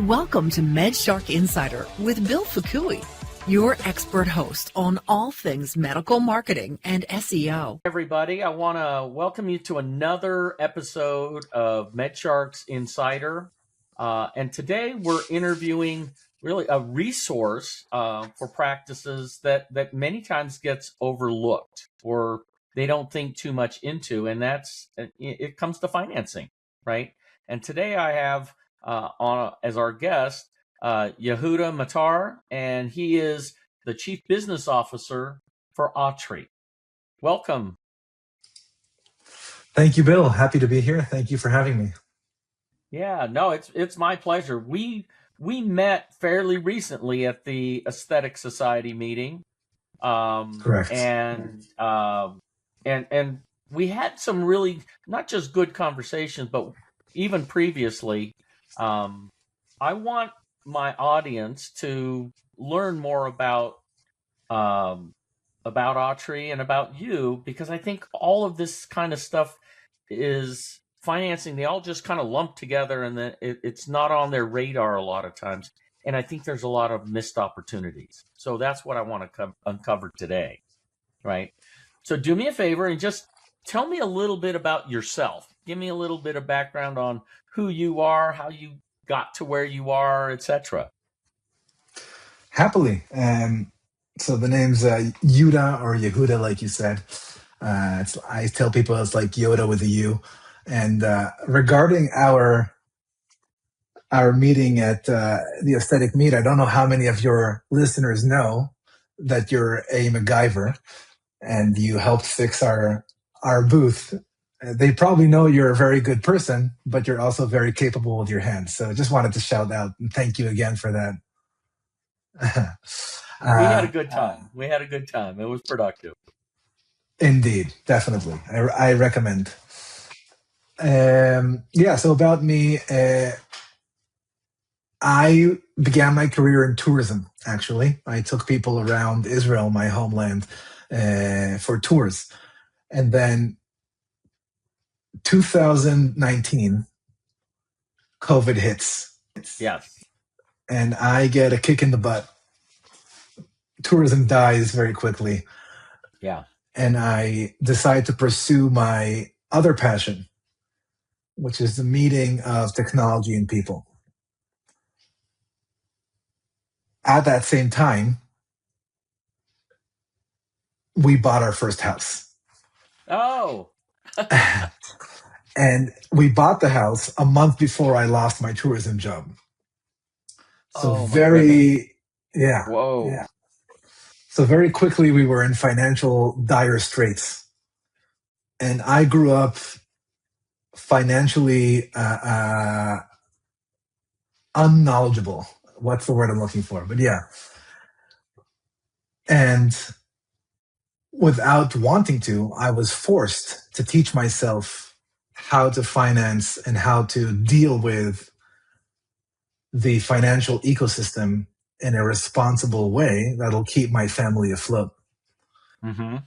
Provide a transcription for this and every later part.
Welcome to MedShark Insider with Bill Fukui, your expert host on all things medical marketing and SEO. Everybody, I want to welcome you to another episode of MedShark's Insider. And today we're interviewing really a resource for practices that many times gets overlooked or they don't think too much into, and it comes to financing, right? And today I have as our guest Yehuda Matar, and he is the Chief Business Officer for Ottri. Welcome. Thank you, Bill. Happy to be here. Thank you for having me. Yeah, no, it's my pleasure. We met fairly recently at the Aesthetic Society meeting. Correct. And we had some really not just good conversations, but even previously. I want my audience to learn more about Ottri and about you, because I think all of this kind of stuff is financing. They all just kind of lump together, and then it's not on their radar a lot of times. And I think there's a lot of missed opportunities. So that's what I want to uncover today, right? So do me a favor and just tell me a little bit about yourself. Give me a little bit of background on who you are, how you got to where you are, etc. Happily. So the name's Yehuda, or Yehuda, like you said. I tell people it's like Yoda with a U. And regarding our meeting at the Aesthetic Meet, I don't know how many of your listeners know that you're a MacGyver and you helped fix our booth. They probably know you're a very good person, but you're also very capable with your hands. So just wanted to shout out and thank you again for that. We had a good time. It was productive. Indeed, definitely. I recommend. So about me, I began my career in tourism, actually. I took people around Israel, my homeland, for tours. And then 2019, COVID hits. Yes. And I get a kick in the butt. Tourism dies very quickly. Yeah. And I decide to pursue my other passion, which is the meeting of technology and people. At that same time, we bought our first house. Oh. And we bought the house a month before I lost my tourism job. So Whoa. Yeah. So very quickly we were in financial dire straits. And I grew up financially unknowledgeable. What's the word I'm looking for? But yeah. And without wanting to, I was forced to teach myself how to finance and how to deal with the financial ecosystem in a responsible way that'll keep my family afloat. Mm-hmm.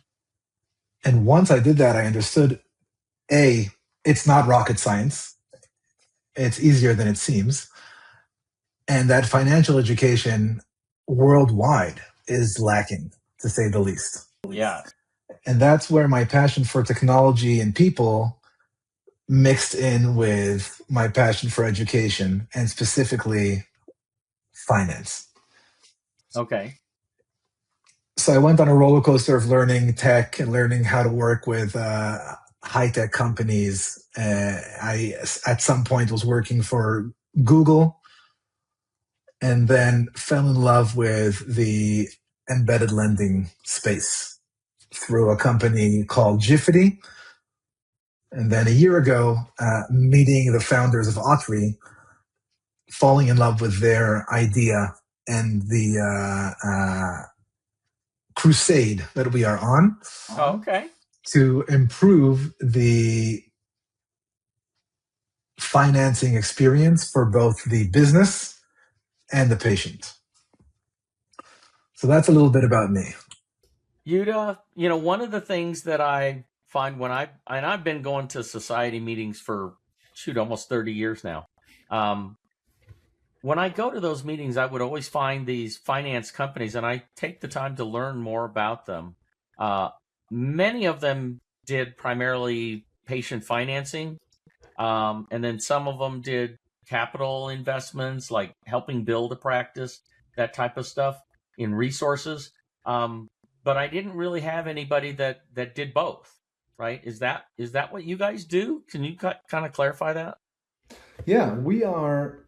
And once I did that, I understood, it's not rocket science. It's easier than it seems. And that financial education worldwide is lacking, to say the least. Yeah. And that's where my passion for technology and people mixed in with my passion for education and specifically finance. Okay. So I went on a roller coaster of learning tech and learning how to work with high-tech companies. I, at some point, was working for Google and then fell in love with the embedded lending space through a company called Jiffity. And then a year ago, meeting the founders of Ottri, falling in love with their idea and the crusade that we are on. Okay. To improve the financing experience for both the business and the patient. So that's a little bit about me. Yehuda, one of the things that I find I've been going to society meetings for almost 30 years now. when I go to those meetings, I would always find these finance companies, and I take the time to learn more about them. Many of them did primarily patient financing, and then some of them did capital investments, like helping build a practice, that type of stuff in resources. But I didn't really have anybody that did both. Right? Is that what you guys do? Can you kind of clarify that? Yeah, we are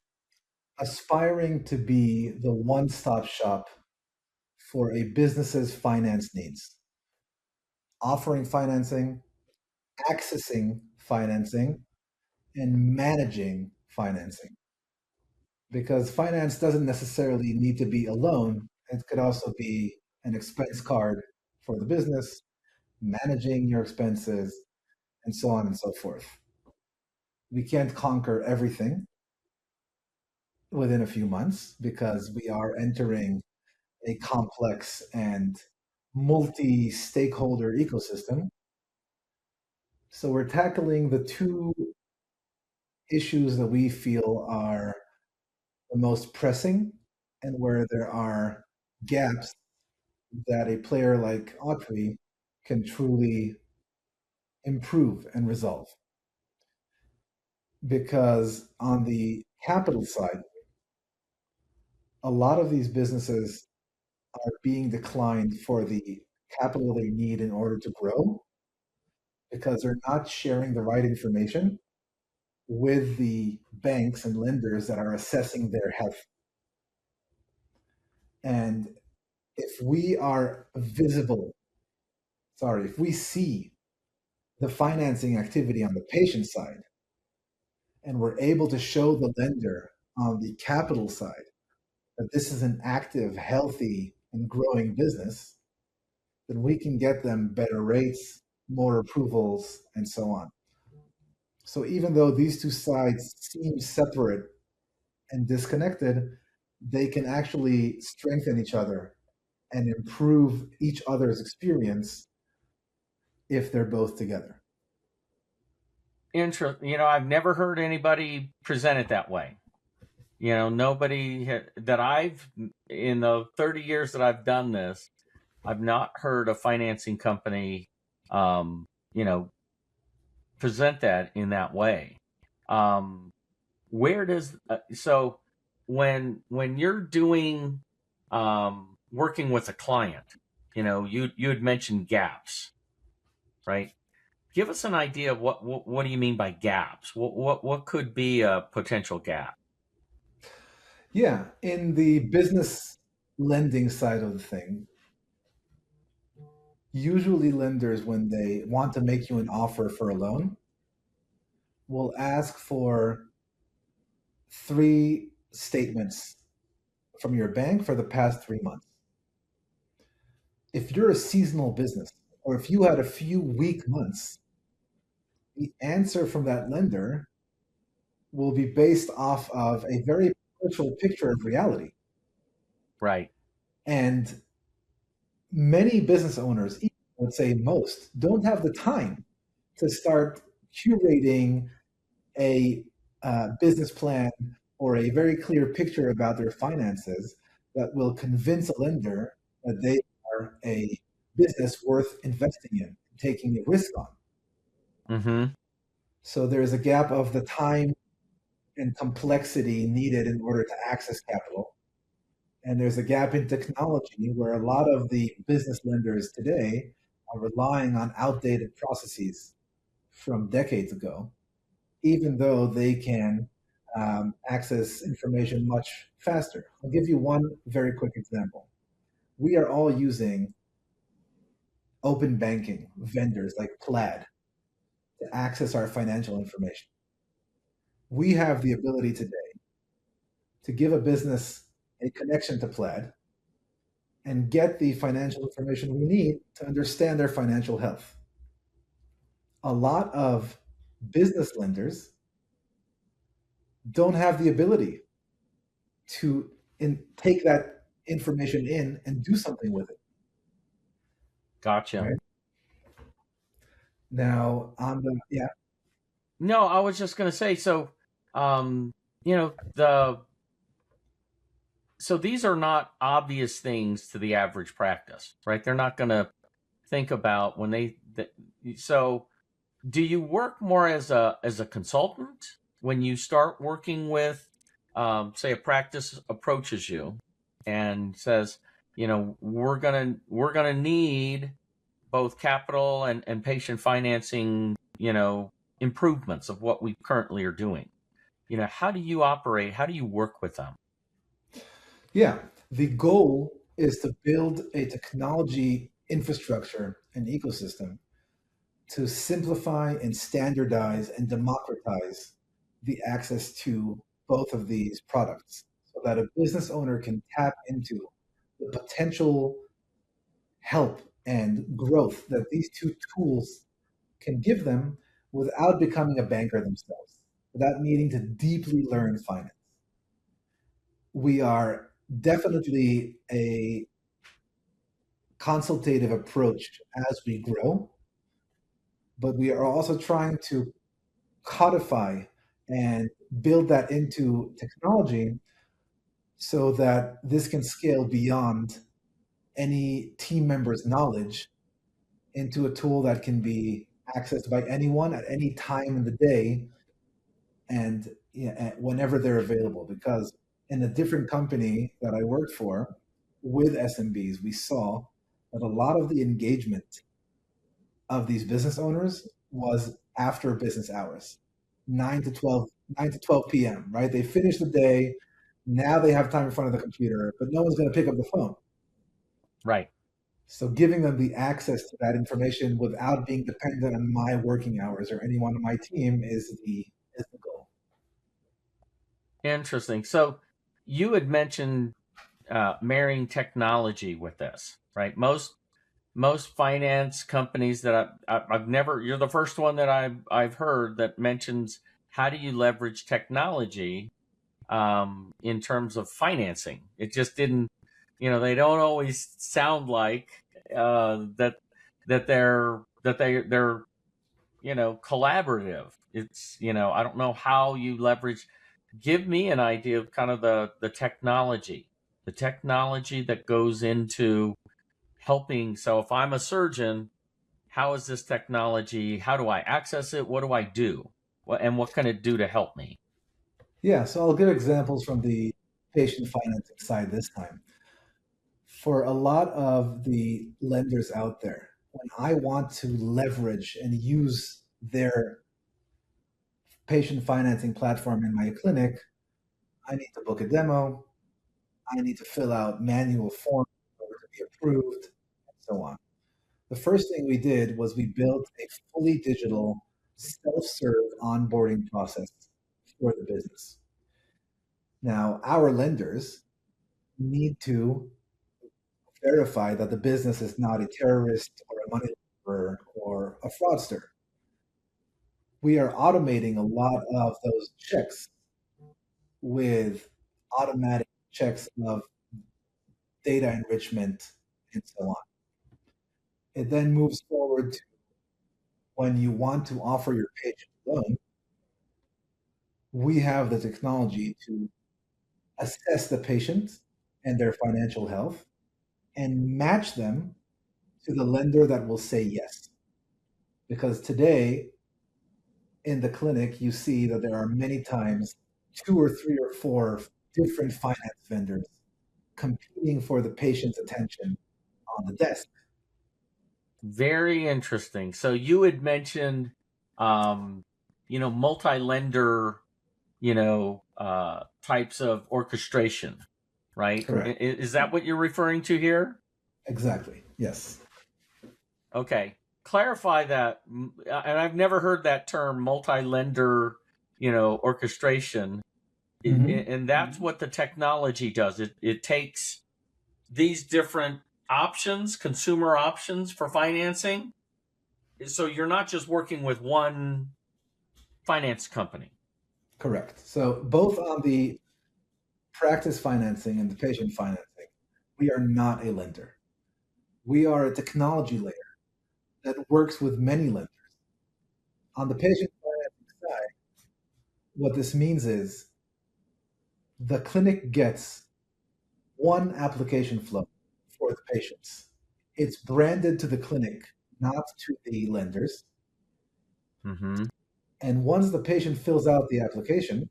aspiring to be the one-stop shop for a business's finance needs, offering financing, accessing financing, and managing financing. Because finance doesn't necessarily need to be a loan, it could also be an expense card for the business, managing your expenses, and so on and so forth. We can't conquer everything within a few months because we are entering a complex and multi-stakeholder ecosystem. So we're tackling the two issues that we feel are the most pressing and where there are gaps that a player like Autry can truly improve and resolve. Because on the capital side, a lot of these businesses are being declined for the capital they need in order to grow because they're not sharing the right information with the banks and lenders that are assessing their health. And if we are visible, if we see the financing activity on the patient side, and we're able to show the lender on the capital side that this is an active, healthy, and growing business, then we can get them better rates, more approvals, and so on. So even though these two sides seem separate and disconnected, they can actually strengthen each other and improve each other's experience if they're both together. Interesting. I've never heard anybody present it that way. Nobody that I've, in the 30 years that I've done this, I've not heard a financing company, present that in that way. Where does so when you're doing working with a client, you had mentioned gaps, right? Give us an idea of what do you mean by gaps? What could be a potential gap? Yeah, in the business lending side of the thing, usually lenders, when they want to make you an offer for a loan, will ask for 3 statements from your bank for the past 3 months. If you're a seasonal business, or if you had a few weak months, the answer from that lender will be based off of a very virtual picture of reality. Right. And many business owners, I would say most, don't have the time to start curating a business plan or a very clear picture about their finances that will convince a lender that they are a business worth investing in, taking a risk on. Mm-hmm. So there's a gap of the time and complexity needed in order to access capital. And there's a gap in technology where a lot of the business lenders today are relying on outdated processes from decades ago, even though they can access information much faster. I'll give you one very quick example. We are all using open banking vendors like Plaid to access our financial information. We have the ability today to give a business a connection to Plaid and get the financial information we need to understand their financial health. A lot of business lenders don't have the ability to take that information in and do something with it. Gotcha. Right? Now, No, I was just going to say, so, the so these are not obvious things to the average practice, right? They're not going to think about when so do you work more as a consultant when you start working with, say, a practice approaches you and says, we're gonna need both capital and patient financing, improvements of what we currently are doing. How do you operate? How do you work with them? Yeah, the goal is to build a technology infrastructure and ecosystem to simplify and standardize and democratize the access to both of these products so that a business owner can tap into the potential help and growth that these two tools can give them without becoming a banker themselves, without needing to deeply learn finance. We are definitely a consultative approach as we grow, but we are also trying to codify and build that into technology so that this can scale beyond any team member's knowledge into a tool that can be accessed by anyone at any time in the day and whenever they're available. Because in a different company that I worked for with SMBs, we saw that a lot of the engagement of these business owners was after business hours, 9 to 12 p.m., right? They finish the day. Now they have time in front of the computer, but no one's going to pick up the phone. Right. So giving them the access to that information without being dependent on my working hours or anyone on my team is the goal. Interesting. So you had mentioned marrying technology with this, right? Most finance companies that I've never, you're the first one that I've heard that mentions how do you leverage technology in terms of financing. It just didn't, they don't always sound like that they're collaborative. It's, I don't know how you leverage. Give me an idea of kind of the technology that goes into helping. So if I'm a surgeon, how is this technology? How do I access it? What do I do? And what can it do to help me? Yeah, so I'll give examples from the patient financing side this time. For a lot of the lenders out there, when I want to leverage and use their patient financing platform in my clinic, I need to book a demo. I need to fill out manual forms in order to be approved, and so on. The first thing we did was we built a fully digital self-serve onboarding process for the business. Now, our lenders need to verify that the business is not a terrorist or a money launderer or a fraudster. We are automating a lot of those checks with automatic checks of data enrichment and so on. It then moves forward to when you want to offer your patient a loan, we have the technology to assess the patient and their financial health and match them to the lender that will say yes. Because today in the clinic, you see that there are many times 2 or 3 or 4 different finance vendors competing for the patient's attention on the desk. Very interesting. So you had mentioned, multi-lender, types of orchestration, right? Correct. Is that what you're referring to here? Exactly. Yes. Okay. Clarify that. And I've never heard that term, multi-lender, orchestration. Mm-hmm. And that's what the technology does. It takes these different options, consumer options for financing. So you're not just working with one finance company. Correct. So both on the practice financing and the patient financing, we are not a lender. We are a technology layer that works with many lenders. On the patient financing side, what this means is the clinic gets one application flow for the patients. It's branded to the clinic, not to the lenders. Mm-hmm. And once the patient fills out the application,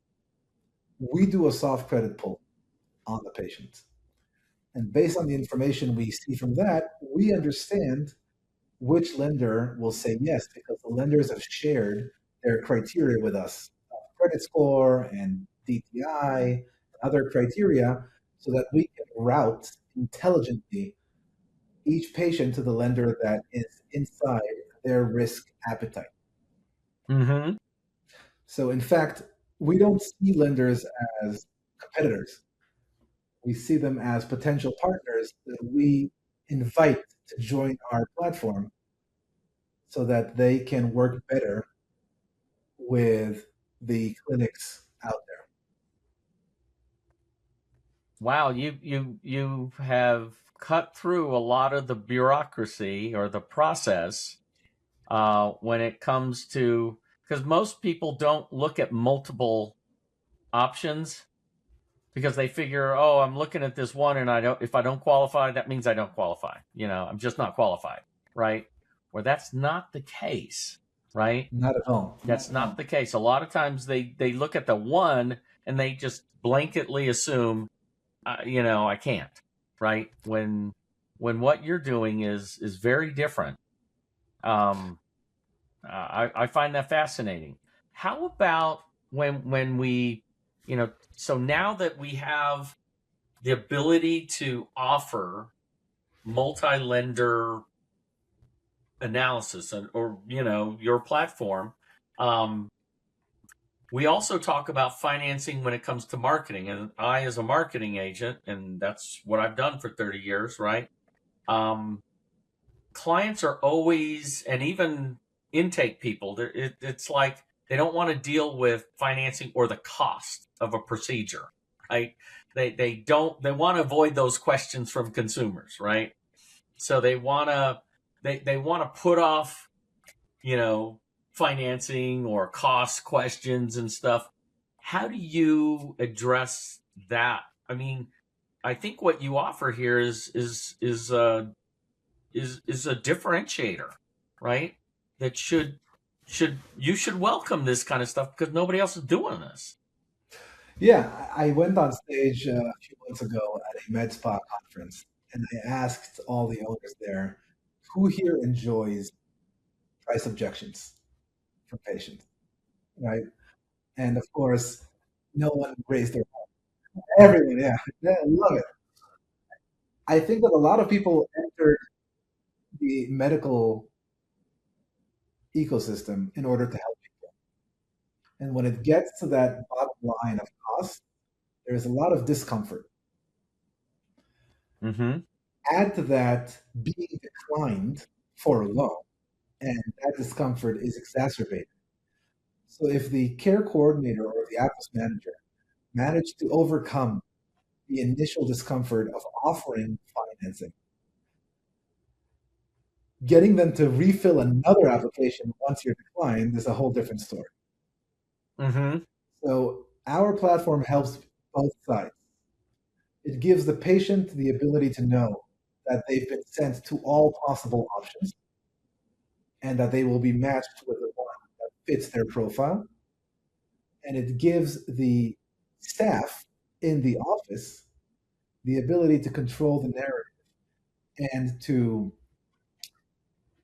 we do a soft credit pull on the patient. And based on the information we see from that, we understand which lender will say yes, because the lenders have shared their criteria with us, credit score and DTI, and other criteria, so that we can route intelligently each patient to the lender that is inside their risk appetite. Mm-hmm. So, in fact, we don't see lenders as competitors. We see them as potential partners that we invite to join our platform so that they can work better with the clinics out there. Wow, you have cut through a lot of the bureaucracy or the process when it comes to, because most people don't look at multiple options because they figure, oh, I'm looking at this one and if I don't qualify, that means I don't qualify. I'm just not qualified, right? Where that's not the case, right? Not at all. That's not the case. A lot of times they look at the one and they just blanketly assume, I can't, right? When what you're doing is very different. I find that fascinating. How about when we, so now that we have the ability to offer multi-lender analysis or your platform, we also talk about financing when it comes to marketing. And I, as a marketing agent, and that's what I've done for 30 years, right? Clients are always, and even intake people, it's like they don't want to deal with financing or the cost of a procedure, right? They want to avoid those questions from consumers, right? So they want to put off, financing or cost questions and stuff. How do you address that? I mean, I think what you offer here is a differentiator, right? That you should welcome this kind of stuff because nobody else is doing this. Yeah, I went on stage a few months ago at a med spa conference, and I asked all the owners there, who here enjoys price objections from patients, right? And of course, no one raised their hand. Everyone, yeah, I love it. I think that a lot of people entered the medical ecosystem in order to help people. And when it gets to that bottom line of cost, there's a lot of discomfort. Mm-hmm. Add to that being declined for a loan, and that discomfort is exacerbated. So if the care coordinator or the office manager managed to overcome the initial discomfort of offering financing, getting them to refill another application once you're declined is a whole different story. Mm-hmm. So our platform helps both sides. It gives the patient the ability to know that they've been sent to all possible options and that they will be matched with the one that fits their profile. And it gives the staff in the office the ability to control the narrative and to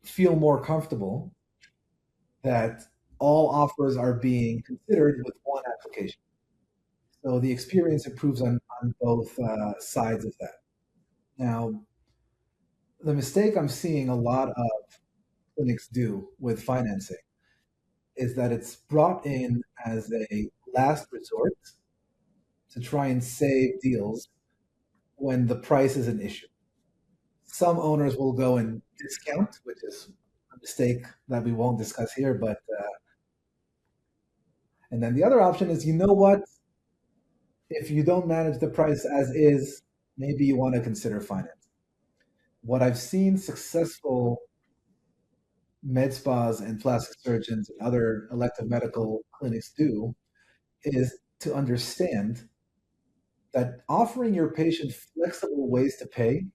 feel more comfortable that all offers are being considered with one application. So the experience improves on both sides of that. Now, the mistake I'm seeing a lot of clinics do with financing is that it's brought in as a last resort to try and save deals when the price is an issue. Some owners will go and discount, which is a mistake that we won't discuss here. But and then the other option is, you know what? If you don't manage the price as is, maybe you want to consider finance. What I've seen successful med spas and plastic surgeons and other elective medical clinics do is to understand that offering your patient flexible ways to pay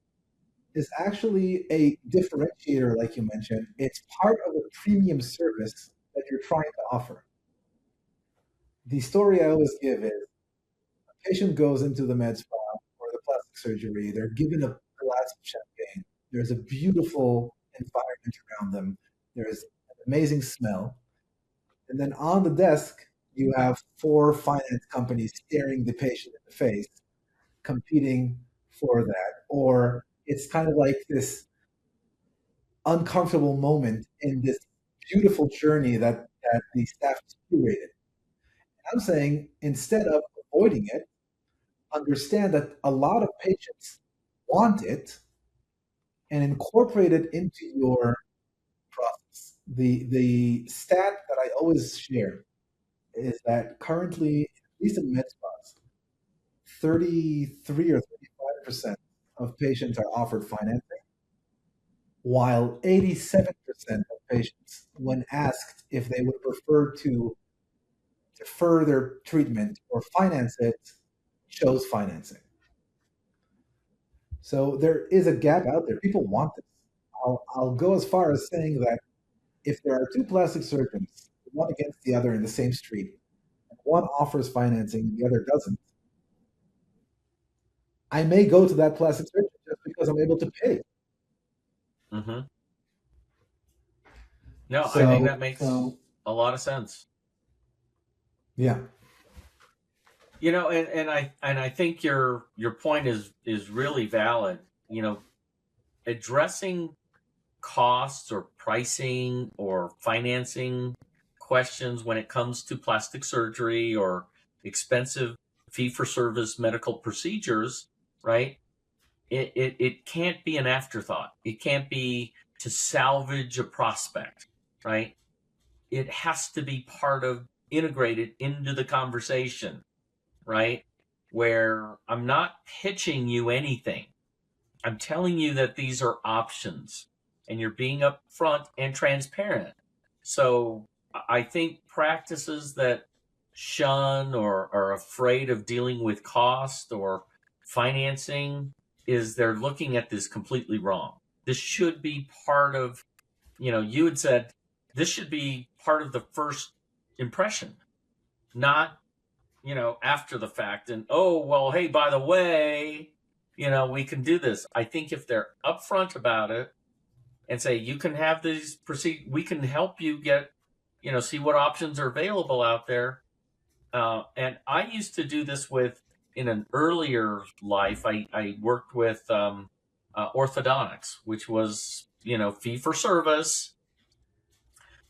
is actually a differentiator, like you mentioned. It's part of the premium service that you're trying to offer. The story I always give is a patient goes into the med spa or the plastic surgery, they're given a glass of champagne. There's a beautiful environment around them. There's an amazing smell. And then on the desk, you have 4 finance companies staring the patient in the face, competing for that. Or it's kind of like this uncomfortable moment in this beautiful journey that the staff has curated. I'm saying instead of avoiding it, understand that a lot of patients want it and incorporate it into your process. The stat that I always share is that currently, at least in med spas, 33 or 35% of patients are offered financing, while 87% of patients, when asked if they would prefer to defer their treatment or finance it, chose financing. So there is a gap out there. People want this. I'll go as far as saying that if there are 2 plastic surgeons, one against the other in the same street, and one offers financing and the other doesn't, I may go to that plastic surgeon just because I'm able to pay. Mm-hmm. No, I think that makes a lot of sense. Yeah. You know, and I think your point is really valid. You know, addressing costs or pricing or financing questions when it comes to plastic surgery or expensive fee-for-service medical procedures, right? It can't be an afterthought. It can't be to salvage a prospect, right? It has to be integrated into the conversation, right? Where I'm not pitching you anything. I'm telling you that these are options and you're being upfront and transparent. So I think practices that shun or are afraid of dealing with cost or financing they're looking at this completely wrong. This should be part of, you had said this should be part of the first impression, not after the fact and, oh, well, hey, by the way, we can do this. I think if they're upfront about it and say, you can have these we can help you get, see what options are available out there. And I used to do this in an earlier life, I worked with orthodontics, which was, fee for service.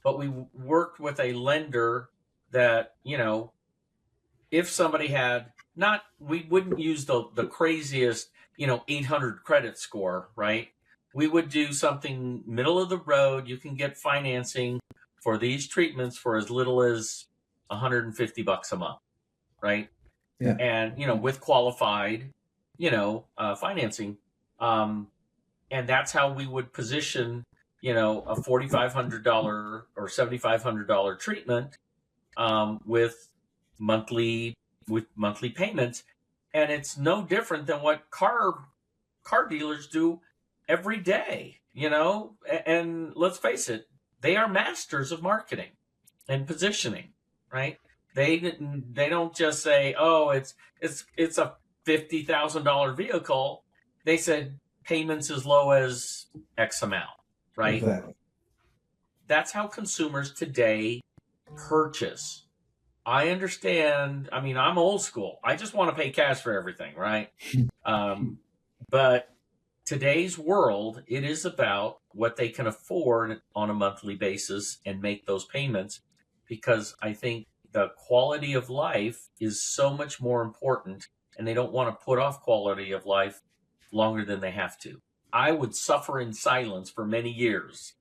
But we worked with a lender that, if somebody had we wouldn't use the craziest, 800 credit score, right? We would do something middle of the road. You can get financing for these treatments for as little as $150 a month, right? Yeah. And, with qualified, financing. And that's how we would position, a $4,500 or $7,500 treatment with monthly payments. And it's no different than what car dealers do every day, and let's face it, they are masters of marketing and positioning, right? They don't just say, oh, it's a $50,000 vehicle. They said payments as low as X amount, right? Exactly. That's how consumers today purchase. I understand. I mean, I'm old school. I just want to pay cash for everything, right? But today's world, it is about what they can afford on a monthly basis and make those payments, because I think the quality of life is so much more important, and they don't want to put off quality of life longer than they have to. I would suffer in silence for many years.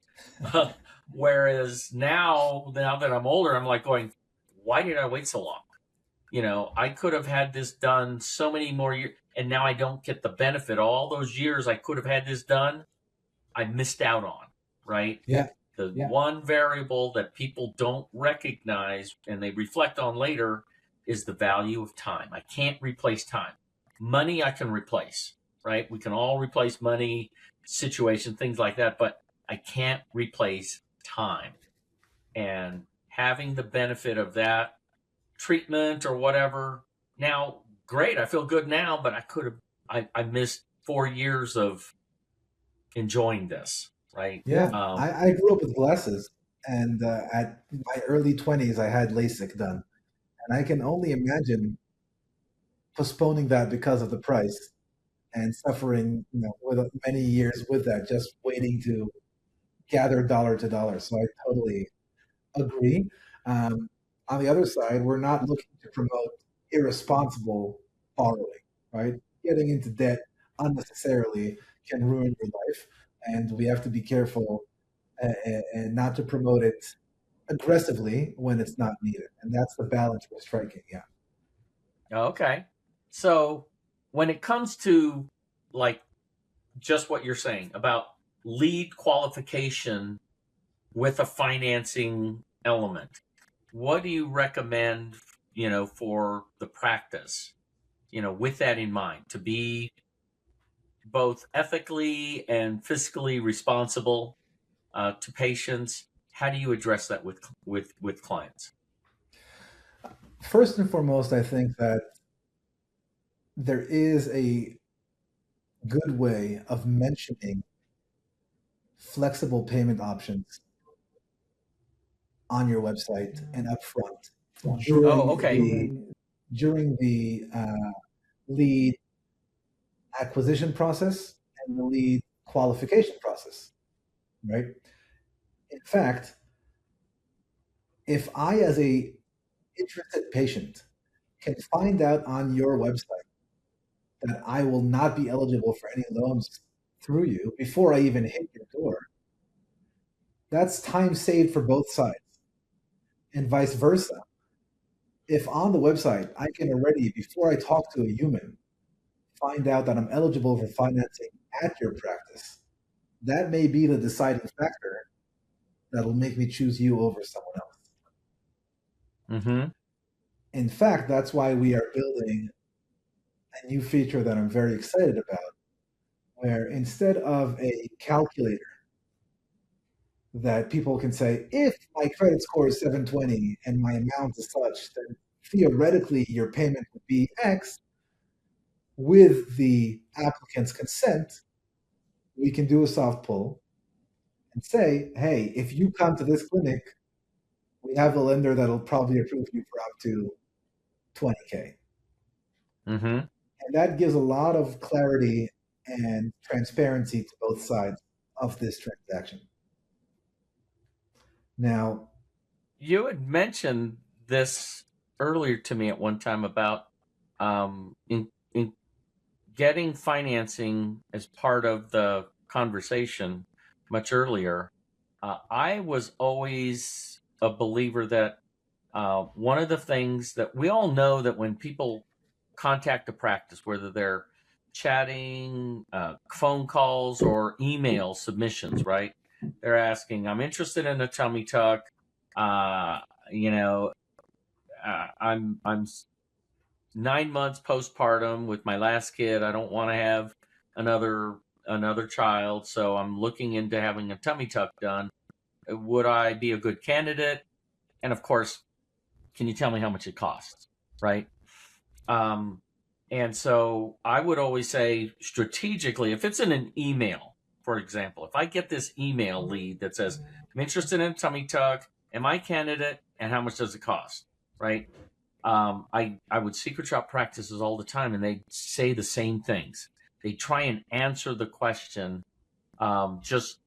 Whereas now that I'm older, I'm like going, why did I wait so long? I could have had this done so many more years, and now I don't get the benefit. All those years I could have had this done, I missed out on, right? Yeah. The one variable that people don't recognize and they reflect on later is the value of time. I can't replace time. money I can replace, right? We can all replace money, situation, things like that, but I can't replace time. And having the benefit of that treatment or whatever, now, great, I feel good now, but I missed 4 years of enjoying this, right? Yeah, I grew up with glasses, and at my early 20s, I had LASIK done, and I can only imagine postponing that because of the price and suffering, with many years with that, just waiting to gather dollar to dollar. So I totally agree. Um, on the other side, we're not looking to promote irresponsible borrowing, right? Getting into debt unnecessarily can ruin your life, and we have to be careful and not to promote it aggressively when it's not needed. And that's the balance we're striking. Yeah. Okay. So when it comes to like just what you're saying about lead qualification with a financing element, what do you recommend, for the practice, with that in mind, to be both ethically and fiscally responsible to patients? How do you address that with clients? First and foremost, I think that there is a good way of mentioning flexible payment options on your website and upfront Oh, during okay. the lead acquisition process and the lead qualification process, right? In fact, if I, as a interested patient, can find out on your website that I will not be eligible for any loans through you before I even hit your door, that's time saved for both sides, and vice versa. If on the website I can already, before I talk to a human, find out that I'm eligible for financing at your practice, that may be the deciding factor that'll make me choose you over someone else. Mm-hmm. In fact, that's why we are building a new feature that I'm very excited about, where instead of a calculator that people can say, if my credit score is 720 and my amount is such, then theoretically your payment would be X. With the applicant's consent, we can do a soft pull and say, hey, if you come to this clinic, we have a lender that'll probably approve you for up to 20K. Mm-hmm. And that gives a lot of clarity and transparency to both sides of this transaction. Now, you had mentioned this earlier to me at one time about in getting financing as part of the conversation much earlier. I was always a believer that one of the things that we all know, that when people contact a practice, whether they're chatting, phone calls, or email submissions, right? They're asking, I'm interested in a tummy tuck. You know, I'm 9 months postpartum with my last kid. I don't want to have another child, so I'm looking into having a tummy tuck done. Would I be a good candidate? And of course, can you tell me how much it costs, right? And so I would always say, strategically, if it's in an email, for example, if I get this email lead that says, I'm interested in a tummy tuck, am I a candidate, and how much does it cost, right? I would secret shop practices all the time, and they say the same things. They try and answer the question just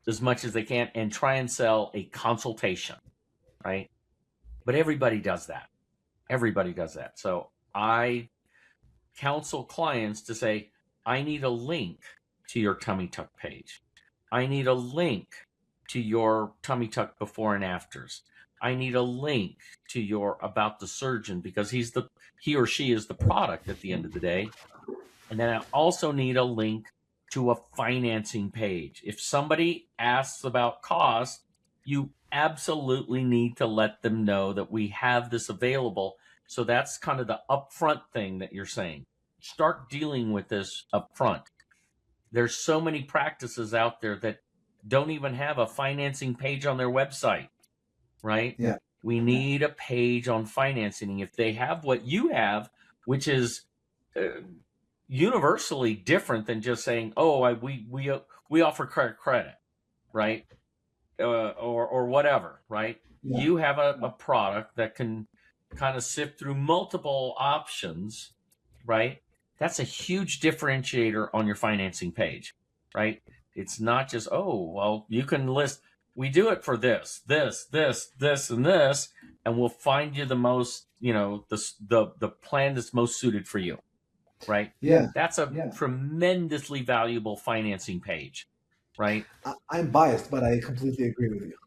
as much as they can and try and sell a consultation, right? But everybody does that. Everybody does that. So I counsel clients to say, I need a link to your tummy tuck page. I need a link to your tummy tuck before and afters. I need a link to your about the surgeon, because he or she is the product at the end of the day. And then I also need a link to a financing page. If somebody asks about cost, you absolutely need to let them know that we have this available. So that's kind of the upfront thing that you're saying. start dealing with this up front. There's so many practices out there that don't even have a financing page on their website, right? Yeah. We need a page on financing. If they have what you have, which is universally different than just saying, "Oh, we offer credit," right? Or whatever, right? Yeah. You have a product that can kind of sift through multiple options, right? That's a huge differentiator on your financing page, right? It's not just, oh, well, you can list, we do it for this, and this, and we'll find you the most, the plan that's most suited for you, right? Yeah. That's a tremendously valuable financing page, right? I'm biased, but I completely agree with you.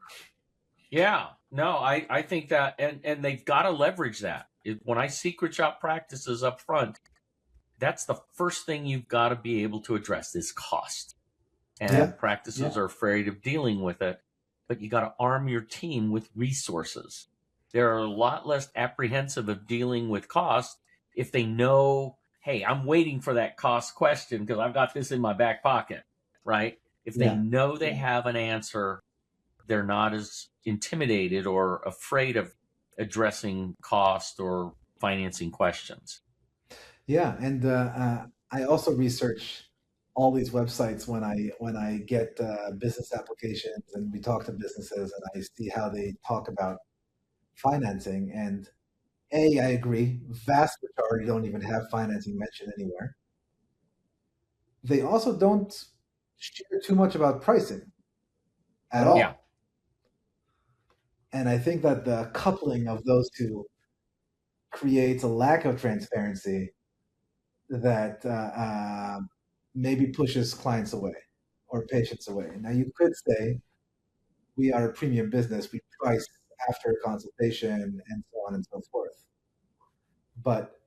Yeah, no, I think that, and they've got to leverage that. When I secret shop practices up front, that's the first thing you've got to be able to address is cost. And practices are afraid of dealing with it, but you got to arm your team with resources. They're a lot less apprehensive of dealing with cost if they know, hey, I'm waiting for that cost question because I've got this in my back pocket, right? If they know they have an answer, they're not as intimidated or afraid of addressing cost or financing questions. Yeah, and I also research all these websites when I get business applications and we talk to businesses and I see how they talk about financing. And I agree, vast majority don't even have financing mentioned anywhere. They also don't share too much about pricing at all. Yeah. And I think that the coupling of those two creates a lack of transparency that maybe pushes clients away or patients away. Now, you could say we are a premium business, we price after a consultation and so on and so forth. But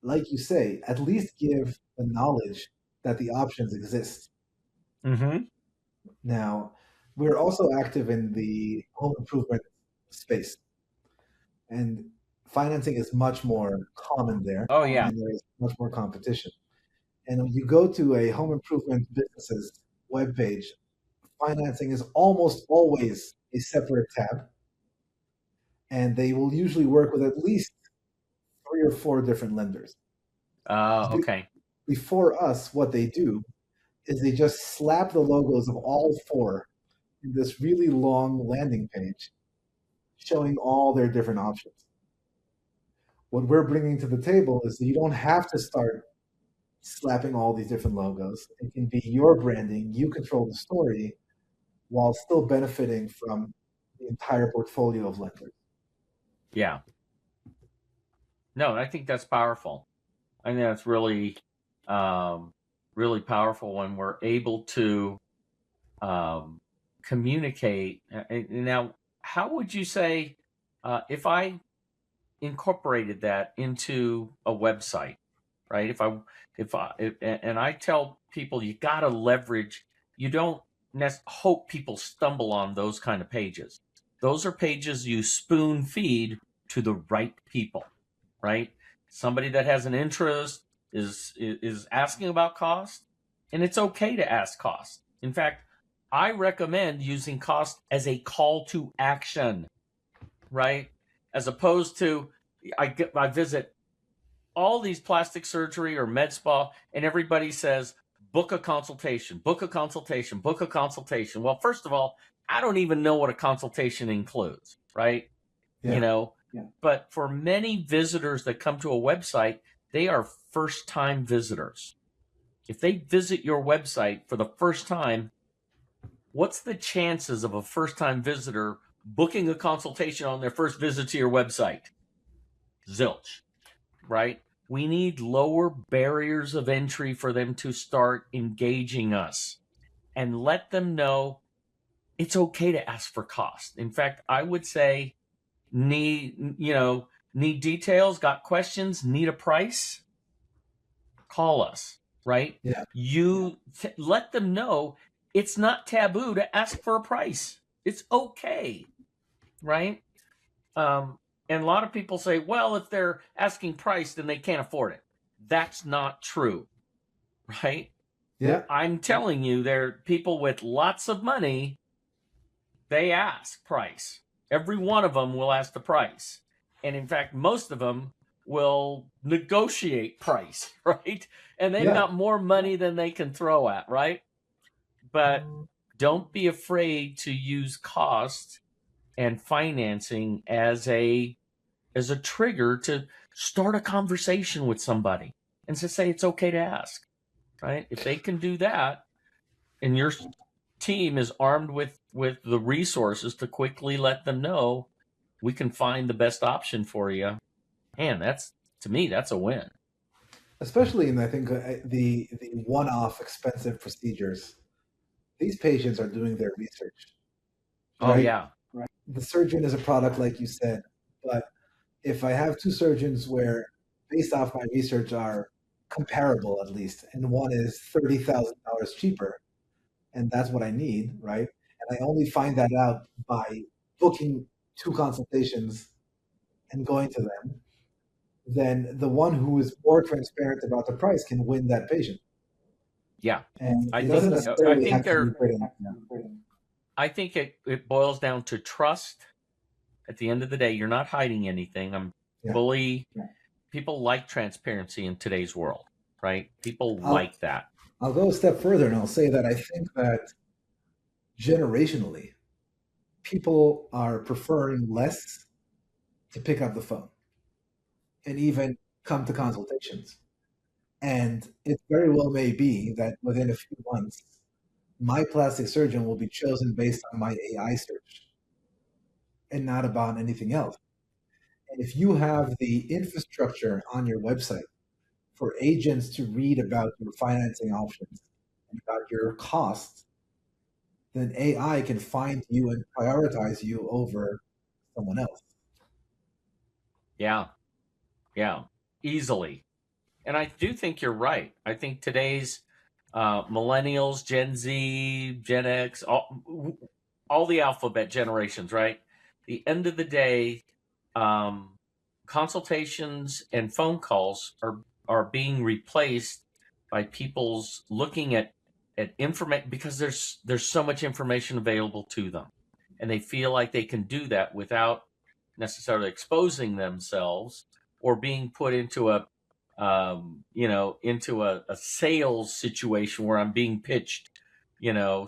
like you say, at least give the knowledge that the options exist. Mm-hmm. Now, we're also active in the home improvement space, and financing is much more common there. Oh, yeah. And there is much more competition. And when you go to a home improvement business's webpage, financing is almost always a separate tab. And they will usually work with at least 3 or 4 different lenders. Okay. Before us, what they do is they just slap the logos of all 4 in this really long landing page showing all their different options. What we're bringing to the table is that you don't have to start slapping all these different logos. It can be your branding. You control the story while still benefiting from the entire portfolio of lenders. Yeah. No, I think that's powerful. I think that's really, really powerful when we're able to communicate. Now, how would you say if I incorporated that into a website, right? And I tell people you got to leverage. You don't hope people stumble on those kind of pages. Those are pages you spoon feed to the right people, right? Somebody that has an interest is asking about cost, and it's okay to ask cost. In fact, I recommend using cost as a call to action, right? As opposed to I visit all these plastic surgery or med spa, and everybody says, book a consultation, book a consultation, book a consultation. Well, first of all, I don't even know what a consultation includes, right? Yeah. But for many visitors that come to a website, they are first-time visitors. If they visit your website for the first time, what's the chances of a first-time visitor booking a consultation on their first visit to your website? Zilch, right? We need lower barriers of entry for them to start engaging us and let them know it's okay to ask for cost. In fact, I would say need details, got questions, need a price, call us, right? Yeah. Let them know it's not taboo to ask for a price. It's okay, right? And a lot of people say, well, if they're asking price, then they can't afford it. that's not true, right? Yeah. I'm telling you, there are people with lots of money, they ask price. Every one of them will ask the price. And in fact, most of them will negotiate price, right? And they've got more money than they can throw at, right? But don't be afraid to use cost and financing as a trigger to start a conversation with somebody and to say it's okay to ask, right? If they can do that, and your team is armed with the resources to quickly let them know, we can find the best option for you. Man, to me, that's a win. Especially in, I think, the one-off expensive procedures. These patients are doing their research. Right? Oh, yeah. Right. The surgeon is a product, like you said, but if I have two surgeons where, based off my research, are comparable at least, and one is $30,000 cheaper, and that's what I need, right? And I only find that out by booking 2 consultations and going to them, then the one who is more transparent about the price can win that patient. Yeah. And I it doesn't think necessarily have to be I think it boils down to trust. At the end of the day, you're not hiding anything. People like transparency in today's world, right? People like that. I'll go a step further and I'll say that I think that generationally, people are preferring less to pick up the phone and even come to consultations. And it very well may be that within a few months, my plastic surgeon will be chosen based on my AI search and not about anything else. And if you have the infrastructure on your website for agents to read about your financing options and about your costs, then AI can find you and prioritize you over someone else. Yeah. Yeah. Easily. And I do think you're right. I think today's millennials, Gen Z, Gen X, all the alphabet generations, right? The end of the day, consultations and phone calls are being replaced by people's looking at information, because there's so much information available to them, and they feel like they can do that without necessarily exposing themselves or being put into a sales situation where I'm being pitched,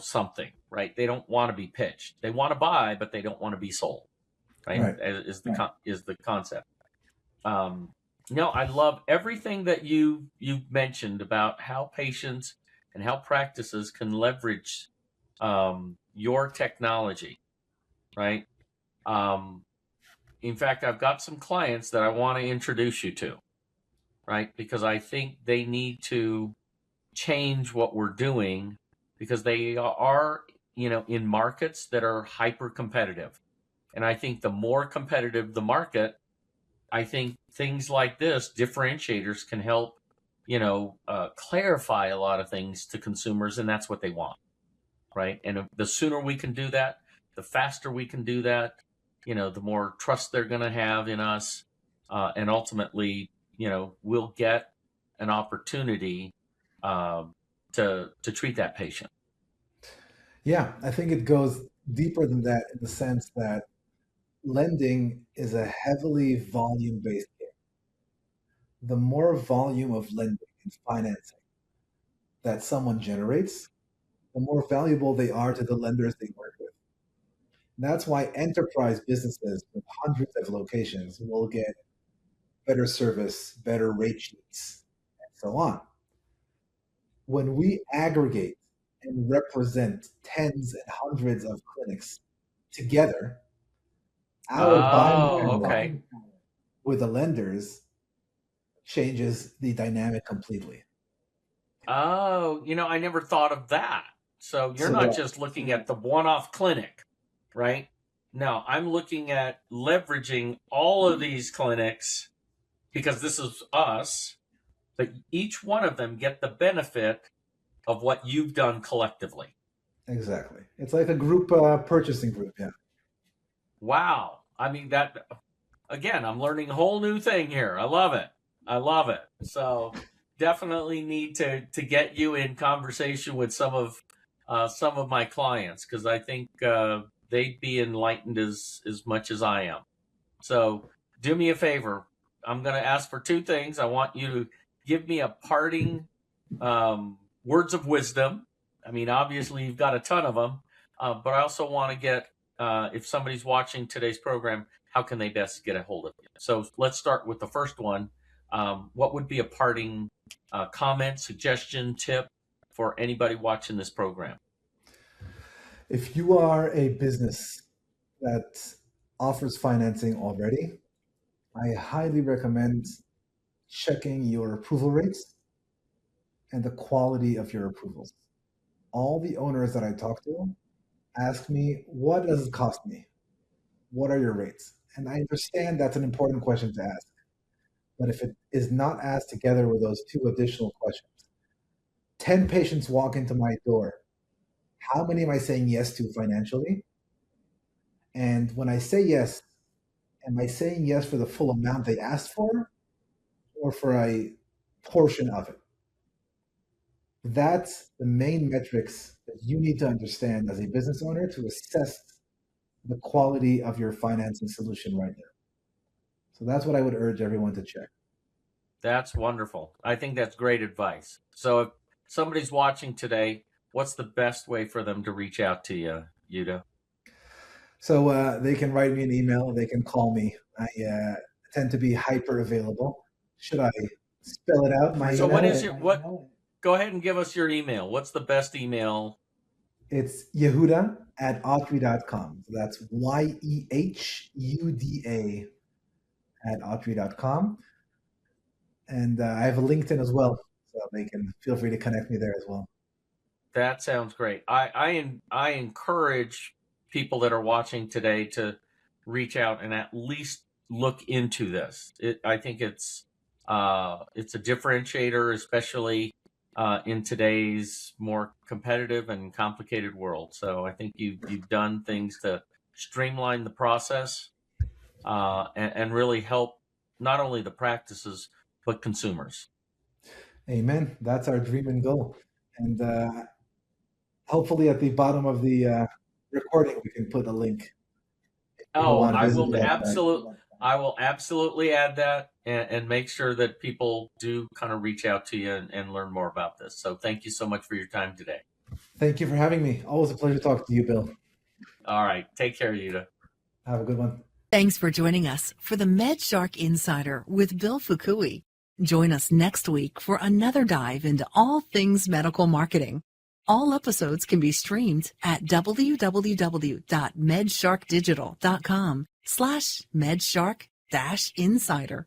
something, right? They don't want to be pitched. They want to buy, but they don't want to be sold, right? Is the concept. I love everything that you've mentioned about how patients and how practices can leverage your technology, right? In fact, I've got some clients that I want to introduce you to, right? Because I think they need to change what we're doing, because they are, in markets that are hyper competitive. And I think the more competitive the market, I think things like this, differentiators, can help, clarify a lot of things to consumers, and that's what they want, right? And the sooner we can do that, the faster we can do that, the more trust they're going to have in us, and ultimately, we'll get an opportunity to treat that patient. Yeah, I think it goes deeper than that, in the sense that lending is a heavily volume-based game. The more volume of lending and financing that someone generates, the more valuable they are to the lenders they work with. And that's why enterprise businesses with hundreds of locations will get better service, better rate sheets, and so on. When we aggregate and represent tens and hundreds of clinics together, our buying power with the lenders changes the dynamic completely. Oh, I never thought of that. So you're not just looking at the one-off clinic, right? No, I'm looking at leveraging all of these clinics, because this is us, but each one of them get the benefit of what you've done collectively. Exactly. It's like a group purchasing group, yeah. Wow. I mean, that, again, I'm learning a whole new thing here. I love it. I love it. So definitely need to get you in conversation with some of my clients, because I think they'd be enlightened as much as I am. So do me a favor. I'm going to ask for two things. I want you to give me a parting words of wisdom. I mean, obviously you've got a ton of them, but I also want to get, if somebody's watching today's program, how can they best get a hold of you? So let's start with the first one. What would be a parting comment, suggestion, tip for anybody watching this program? If you are a business that offers financing already, I highly recommend checking your approval rates and the quality of your approvals. All the owners that I talk to ask me, what does it cost me? What are your rates? And I understand that's an important question to ask. But if it is not asked together with those two additional questions, 10 patients walk into my door. How many am I saying yes to financially? And when I say yes, am I saying yes for the full amount they asked for or for a portion of it? That's the main metrics that you need to understand as a business owner to assess the quality of your financing solution right now. So that's what I would urge everyone to check. That's wonderful. I think that's great advice. So if somebody's watching today, what's the best way for them to reach out to you, Yehuda? So they can write me an email. They can call me. I tend to be hyper available. Should I spell it out? So what is your what? Go ahead and give us your email. What's the best email? It's Yehuda at Ottri.com. So that's YEHUDA at Ottri.com. And I have a LinkedIn as well, so they can feel free to connect me there as well. That sounds great. I encourage people that are watching today to reach out and at least look into this. I think it's a differentiator, especially in today's more competitive and complicated world. So I think you've done things to streamline the process and really help not only the practices but consumers. Amen. That's our dream and goal. And hopefully at the bottom of the recording, we can put a link. Oh, I will absolutely add that and make sure that people do kind of reach out to you and learn more about this. So thank you so much for your time today. Thank you for having me. Always a pleasure talking to you, Bill. All right. Take care, Yehuda. Have a good one. Thanks for joining us for the MedShark Insider with Bill Fukui. Join us next week for another dive into all things medical marketing. All episodes can be streamed at www.medsharkdigital.com/medshark-insider.